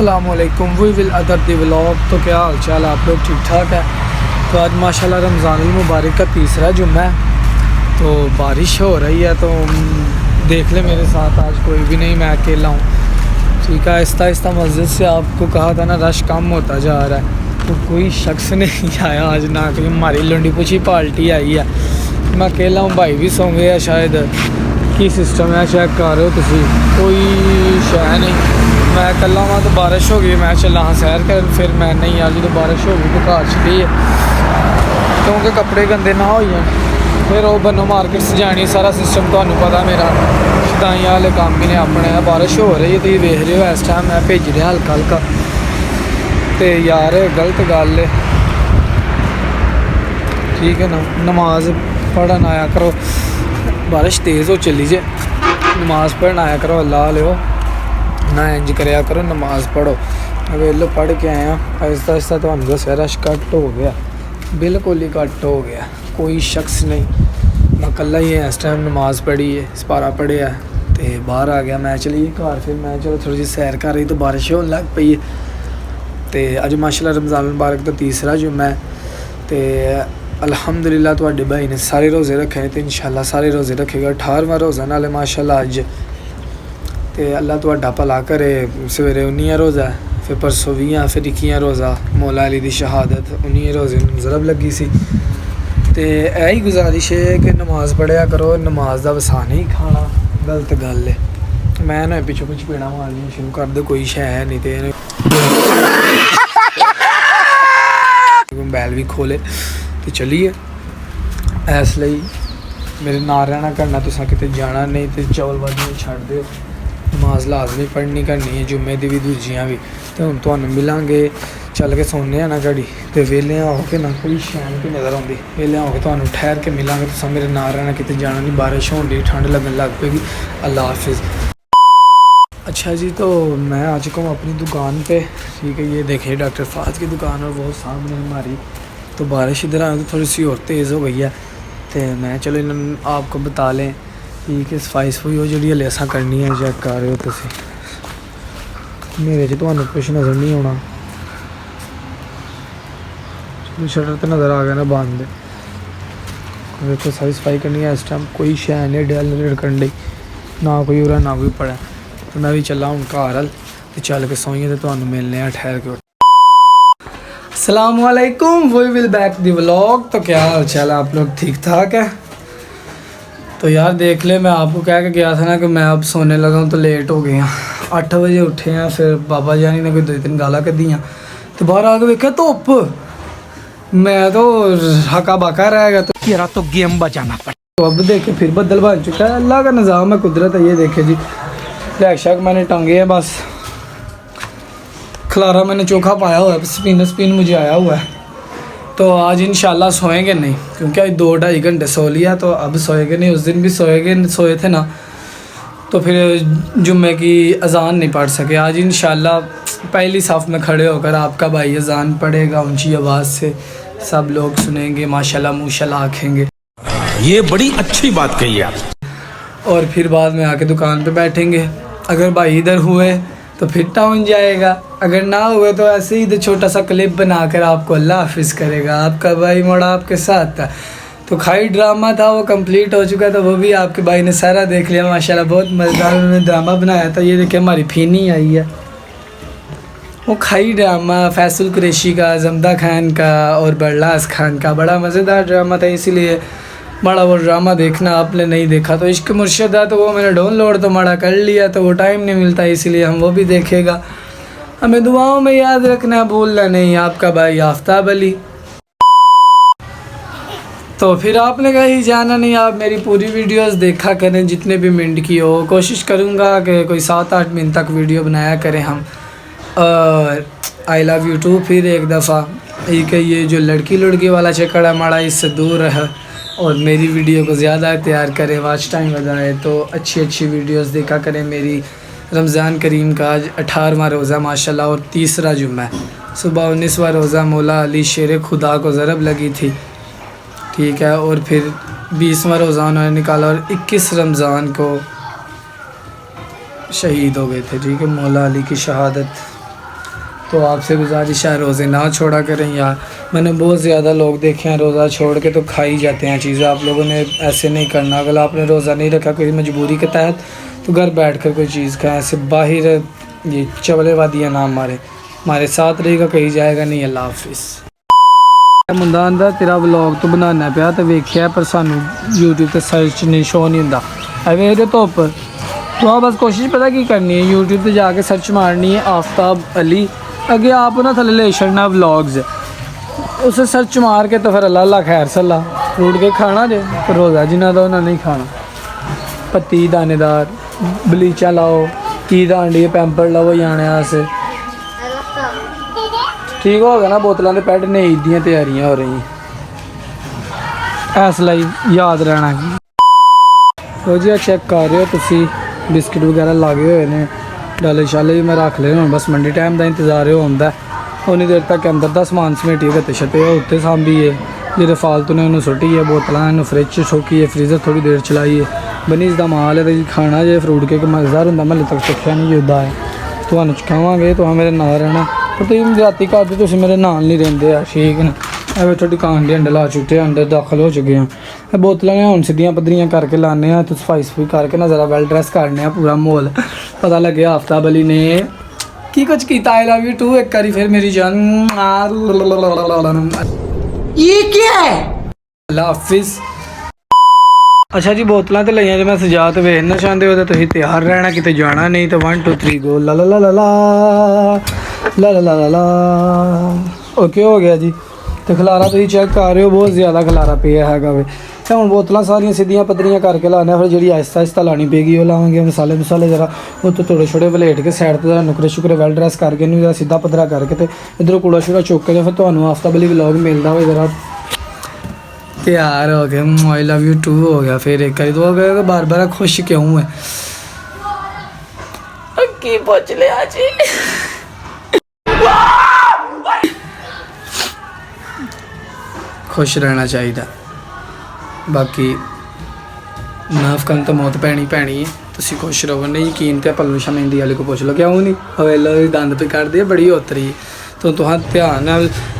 अस्सलामुअलैकुम we will other the vlog. तो क्या हाल चाल, आप लोग ठीक ठाक है। तो आज माशाल्लाह रमज़ानुल मुबारक का तीसरा जुम्मा है, तो बारिश हो रही है। तो देख ले मेरे साथ आज कोई भी नहीं, मैं अकेला हूँ। ठीक है, आहिस्ता आहिस्ता मस्जिद से आपको कहा था ना रश कम होता जा रहा है, तो कोई शख्स नहीं आया आज ना, कि हमारी लुंडी पुछी पार्टी आई है। मैं अकेला हूँ, भाई भी सौ गए शायद। की सिस्टम है चेक कर रहे हो तुसी, कोई शह नहीं। मैं कला वहाँ तो बारिश हो गई, मैं चला हाँ सैर कर, फिर मैं नहीं आज तो बारिश हो गई तो घर चली है, क्योंकि कपड़े गंदे ना हो जाए। फिर वो बनो मार्केट से जानी, सारा सिस्टम तो पता मेरा शदाइयां वाले काम भी ने अपने। बारिश हो रही है तो ये देख रहे हो इस टाइम मैं भेज रहा हल्का हल्का, तो यार गलत गल है। ठीक है ना, नमाज पढ़न आया करो, बारिश तेज़ हो चली जे, नमाज पढ़न आया करो, अल्लाह लियो ना, इंज कराया करो, नमाज पढ़ो। वेलो पढ़ के आया, आहिस्ता आहिस्ता तो हम दस रश कट हो गया, बिल्कुल ही कट हो गया, कोई शख्स नहीं। मैं कल्ला ही है इस टाइम, नमाज पढ़ी है, सपारा पढ़िया तो बाहर आ गया। मैं चली घर, फिर मैं चलो थोड़ी जी सैर कर रही तो बारिश होने लग पई है। तो अज माशाल्लाह रमज़ान मुबारक का तीसरा जुम्मा है, तो अल्हम्दुलिल्लाह तुहाडे भाई ने सारे रोज़े रखे हैं, तो इंशाल्लाह सारे रोज़े रखेगा। 18वां रोज़ा नाले माशाल्लाह अज, तो अल्लाह तुहाडा भला करे। सवेरे 19 रोज़ा, फिर परसों 20, फिर 21 रोज़ा, मौला अली दी शहादत 19 रोज़े ज़रब लगी सी। तो यही गुजारिश है कि नमाज़ पढ़िया करो, नमाज का वसा नहीं खाना, गलत गल है। मैं ना पिछों पिछ पीड़ा मारनी शुरू कर दे, कोई शह है नहीं, तो मोबाइल भी खोले तो चलिए। इसलिए मेरे नाल रहना करना, तुसा किते जाना नहीं तो चौलबाजी छड़ दो, नमाज लाजमी पढ़नी करनी है, जुम्मे दी भी दूजियां भी। तो हम तुहानू मिलांगे, चल के सोने ना घड़ी, तो वेले हो के ना कोई शैन की नज़र आती, वेले हो के तुहानू ठहर के मिलांगे। तुसा मेरे नाल रहना, किते जाना नहीं, बारिश होने दी, ठंड लगन लग पेगी। अल्लाह हाफिज़। अच्छा जी, तो मैं आ चुका हूँ अपनी दुकान पे। ठीक है, ये देखिए डॉक्टर फाज की दुकान और वो सामने हमारी। तो बारिश इधर आए तो थोड़ी सी और तेज़ हो गई है, तो मैं चलो इन आपको बता लें। ठीक है, सफाई सफाई वो जी हले असा करनी है, चेक कर रहे हो तुसी, मेरे च तुहानू कुछ नज़र नहीं आना। शटर तो नज़र आ गया ना बंद, देखो सारी सफाई करनी है। इस टाइम कोई शह नहीं डल रड़कन डी, ना कोई उरा ना कोई पड़ा। तो मैं भी चला हूँ घर हल, तो चल के सोइए तो तुहानू मिलने ठहर के। अस्सलामुअलैकुम, we will back the vlog. तो क्या हाल चाल है, आप लोग ठीक ठाक है। तो यार देख ले, मैं आपको कह के गया था ना कि मैं अब सोने लगा हूँ, तो लेट हो गए हैं। 8 बजे उठे हैं, फिर बाबा जानी ने कोई 2-3 गाला कर दी, तो बाहर आके देखा धुप, मैं तो हका बाका रह गया। तो तेरा तो गेम बजाना पड़ा। तो अब देखे फिर बदल बन चुका है, अल्लाह का निज़ाम है, कुदरत है। ये देखे जी, फ्लैग शैग मैंने टंगे हैं, बस खलारा मैंने चोखा पाया हुआ है, स्पिन मुझे आया हुआ है। तो आज इंशाल्लाह सोएंगे नहीं, क्योंकि आज 2-2.5 घंटे सो लिया, तो अब सोएंगे नहीं। उस दिन भी सोए थे ना, तो फिर जुम्मे की अज़ान नहीं पढ़ सके। आज इंशाल्लाह पहली साफ में खड़े होकर आपका भाई अज़ान पढ़ेगा, ऊंची आवाज़ से सब लोग सुनेंगे, माशाल्लाह माशाल्लाह आखेंगे। ये बड़ी अच्छी बात कही आप। और फिर बाद में आके दुकान पे बैठेंगे। अगर भाई इधर हुए तो फिर टाउन जाएगा, अगर ना हुए तो ऐसे ही छोटा सा क्लिप बनाकर आपको अल्लाह हाफिज़ करेगा। आपका भाई मोड़ा आपके साथ था, तो खाई ड्रामा था वो कंप्लीट हो चुका था, वो भी आपके भाई ने सारा देख लिया माशाल्लाह, बहुत मज़ेदार उन्होंने ड्रामा बनाया था। ये देखिए हमारी फीनी आई है, वो खाई ड्रामा फैसल कुरैशी का, जमदा खान का और बरलास खान का, बड़ा मज़ेदार ड्रामा था। इसीलिए बड़ा वो ड्रामा देखना आपने नहीं देखा तो इश्क मुर्शिद है, तो वो मैंने डाउनलोड तो बड़ा कर लिया, तो वो टाइम नहीं मिलता, इसीलिए हम वो भी देखेगा। हमें दुआओं में याद रखना, भूलना नहीं। आपका भाई आफ्ताब अली। तो फिर आपने कहीं जाना नहीं, आप मेरी पूरी वीडियोस देखा करें, जितने भी मिनट की हो। कोशिश करूँगा कि कोई 7-8 मिनट तक वीडियो बनाया करें हम। और आई लव यू टू फिर एक दफ़ा, ये जो लड़की वाला चक्कर है हमारा, इससे दूर रहे और मेरी वीडियो को ज़्यादा तैयार करें, वॉच टाइम बढ़ाए, तो अच्छी वीडियोस देखा करें मेरी। रमज़ान करीम का आज 18वां रोज़ा माशाल्लाह और तीसरा जुम्मा है। सुबह 19वां रोज़ा मौला अली शेर खुदा को ज़रब लगी थी। ठीक है, और फिर 20वां रोज़ा उन्होंने निकाला और 21 रमज़ान को शहीद हो गए थे। ठीक है, मौला अली की शहादत तो आपसे गुजारिश है रोज़े ना छोड़ा करें यार। मैंने बहुत ज़्यादा लोग देखे हैं रोज़ा छोड़ के तो खाई जाते हैं चीज़ें। आप लोगों ने ऐसे नहीं करना। अगर आपने रोज़ा नहीं रखा कोई मजबूरी के तहत तो घर बैठ कर कोई चीज़ खाएं। ऐसे बाहर ये चवलेवादियाँ ना मारे। हमारे साथ रहेगा कहीं जाएगा नहीं। अल्लाह हाफिज़। मुंडा आंदा तेरा व्लॉग तो बनाना पिया तो वेख्या पर सानू यूट्यूब ते सर्च नहीं शो नहीं होंदा। अवे दे धुप तो आप बस कोशिश पता की करनी है यूट्यूब पे जाके सर्च मारनी है आफ्ताब अली, अगे आप ना थले ले छड़ना व्लॉग्स, उसे सर्च मार के तो फिर अल्लाह अल्लाह खैर सल्ला फ्रूट के खाना जे तो रोज़ा जिन्ना दा उन्हें नहीं खाना। पत्ती दानेदार बलीचा लाओ की दांडी पैंपर लाओ जाने से ठीक हो गया ना। बोतलों के पैड ने ईद दी तैयारियां हो रही इसलिए याद रहना कि तो जी चेक कर रहे हो तुसी बिस्किट वगैरह लागे हुए ने डाले शाले भी मैं रख ले हूँ। बस मंडी टाइम का इंतजार होंदा उन्नी देर तक अंदर का समान समेटिए गत्ते छते उत्ते सांभिए जो फालतू ने उन्होंने सुटिए बोतलें फ्रिज च ठोकीए फ्रीजर थोड़ी देर चलाइए। बनीज का माल है तो खाना जे फ्रूट केक मज़ेदार होंदा। महल्ले तक चखिया नहीं जुदा है तो चखावे तो मेरे नाल रहना पर तुम राती घर दे तुम मेरे नाल नहीं रहिंदे आ ठीक है ना। एवं थोड़ी दुकान के अंडर ला चुके अंदर दाखिल हो चुके हैं। बोतलों ने हम सीधियाँ पद्धरियाँ करके लाने तो सफाई सफाई करके ना ज़रा वेल ड्रैस करने पूरा माहौल पता लगे आफ्ताब अली ने की कुछ किया। आई लव यू टू एक बारी फिर मेरी जान ये क्या है? अल्लाह हाफिज़। अच्छा जी बोतलों तो लिया जो मैं सजा तो वेखना चाहते हो तो तैयार रहना कितने जाना नहीं तो 1 2 3 गो ला ला ला ला ला ला ला ला ला ओके हो गया जी। तो खलारा तुम चेक कर रहे हो बहुत ज़्यादा खलारा पिया है वे तो हम बोतलों सारिया सीधियाँ पद्धरियाँ करके लाने फिर जी आहिस्ता आहिस्ता लानी पेगी वो लावे मसाले मसाले जरा वो तो थोड़े छोटे वलेट के साइड पर नुकरे शुकरे वेल ड्रैस करके जरा सीधा पद्धरा करके तो इधरों कूड़ा शूड़ा चुक के फिर तुम्हें आफ्ताब अली व्लॉग मिलता हो जरा तैयार हो गया। आई लव यू टू हो गया फिर एक बार तो हो गया बार बार खुश क्यों है की पूछ लिया जी। खुश रहना चाहिए बाकी माफ करन तो मौत पैनी है। तुम खुश रहो नहीं यकीन तो पलवशा मेहंदी वाले को पूछ लो क्यों नहीं अवेलो दंद पे कर दी बड़ी उतरी तो तुम ध्यान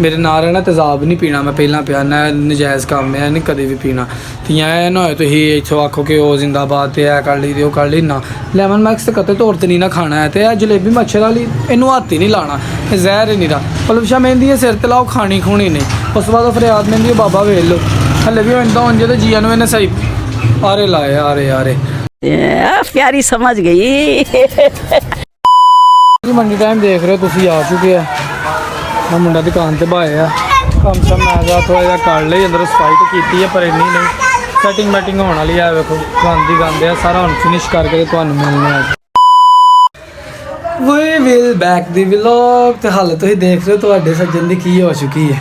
मेरे ना रहना तेजाब नहीं पीना मैं पहला पिया ना नजायज़ काम है नहीं कभी भी पीना तो यहाँ ना हो तो ही इतों आखो कि वो जिंदाबाद तो है कर ली वो कर ली ना लैमन मैक्स तो कते तौर पर नहीं ना खाना है तो जलेबी मच्छर वाली इनू हत्थ ही नहीं लाना जहर ही नहीं रहा पलवशा मेहंदी सिर ते लाओ खानी खूनी नहीं उस बाद फरियाद मेहंदी बाबा वेख लो हले भी इदा हों जो जिया इन्हें सही आरे लाए आरे प्यारी समझ गई। मंडी टाइम देख रहे हो तुम आ चुके हैं मैं मुंडा दुकान से बाया कम से कम मैं थोड़ा जहा कर ली अंदर सफाई तो की है पर इन्नी नहीं सेटिंग मैटिंग होने वाली है। वेखो गंद है सारा हम फिनिश करके तो मिलने we will back the vlog तो हाल तुम देख रहे हो तो सज्जन की हो चुकी है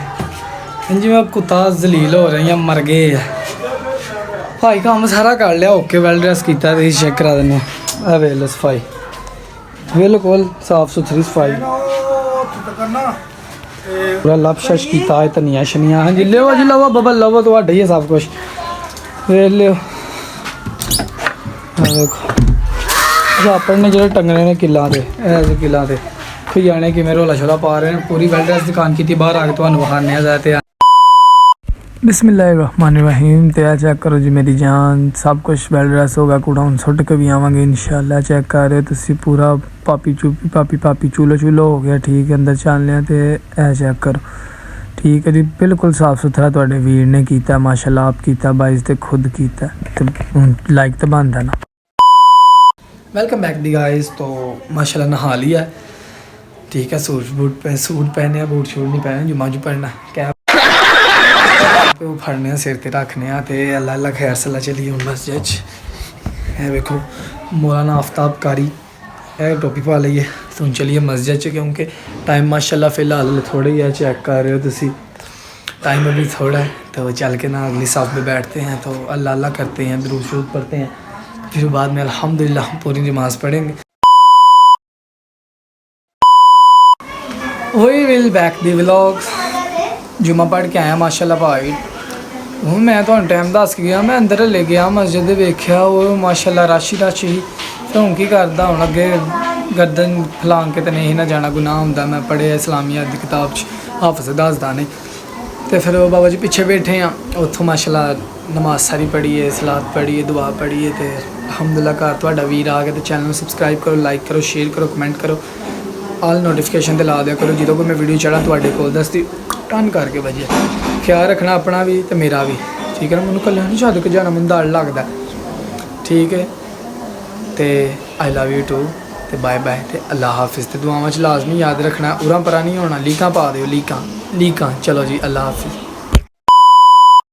जी मैं कुत्ता जलील हो रही हैं मर गए है भाई काम सारा कर लिया ओके वेल ड्रैस किया चेक करा देने वेल सफाई बिल्कुल साफ सुथरी सफाई पूरा लप शश किया धनिया शनिया हाँ जी लियो जी लवो बबल लवो तो ही है सब कुछ वेल लियो देखो अपने जो टंगने ने किलों के किलों के खजाने कि रोला शोला पा रहे हैं पूरी वेल ड्रैस दुकान की बाहर आके तो विखाने जाते बिस्मिल्लाहिर्रहमानिर्रहीम। तो चेक करो जी मेरी जान सब कुछ वेल ड्रैस होगा कूड़ा हम सुट के भी आवांगे इंशाल्लाह। चेक कर रहे हो तुसी पूरा पापी चूलो हो गया ठीक है अंदर चल लिया तो यह चेक करो ठीक है जी बिल्कुल साफ सुथरा थोड़े वीर ने किया माशाल्लाह आप किया बाइस तो खुद किया तो लाइक तो बनता ना। Welcome back the guys. तो माशाल्लाह नहा लिया ठीक है सूट पहने बूट शूट नहीं पहने जुम्मा जू पहनना कैप वो फड़ने सिर ते रखने तो अल्लाह अल्लाह खैर सला चलिए हूँ मस्जिद है वेखो मौलाना आफ्ताब कारी है टोपी पा लीए तो चलिए मस्जिद क्योंकि टाइम माशाल्लाह फिलहाल थोड़ा ही है चेक कर रहे हो तुसी टाइम अभी थोड़ा है तो चल के ना अगली साफ में बैठते हैं तो अल्लाह अल्लाह करते हैं दुरूद शरूद पढ़ते हैं फिर बाद में अल्हम्दुलिल्लाह पूरी नमाज पढ़ेंगे। वही विल बैक दी व्लॉग्स जुम्मा पढ़ के आया माशाल्लाह भाई हूँ मैं तो टाइम दस के गया मैं अंदर ले गया मस्जिद वेख्या वो माशाल्लाह राशि ही तो हूँ की करदा हूँ अगे गर्दन फलांग के तो नहीं ना जाना गुनाह होंदा। मैं पढ़े इस्लामिया दी किताब च हाफिज़ दसदा ने। तो फिर बाबा जी पिछे बैठे हाँ उत्थों माशाल्लाह नमाज सारी पढ़िए सलात पढ़िए दुआ पढ़िए तो अलहमदुलिल्लाह घर तुहाडा वीर आ गया। तो चैनल सबसक्राइब करो लाइक करो शेयर करो कमेंट करो आल नोटिफिकेशन ते ला दिया करो जो कोई मैं वीडियो चढ़ा तुहाडे कोल दसदी टन करके बजे। ख्याल रखना अपना भी तो मेरा भी ठीक है ना। मैनू कल्ला नहीं छड्ड के जाना मैनू डर लगदा ठीक है। तो आई लव यू टू तो बाय बाय तो अल्लाह हाफिज़। तो दुआवां च लाजमी याद रखना उरा परा नहीं होना लीकां पा दिओ लीकां चलो जी अल्लाह हाफिज़।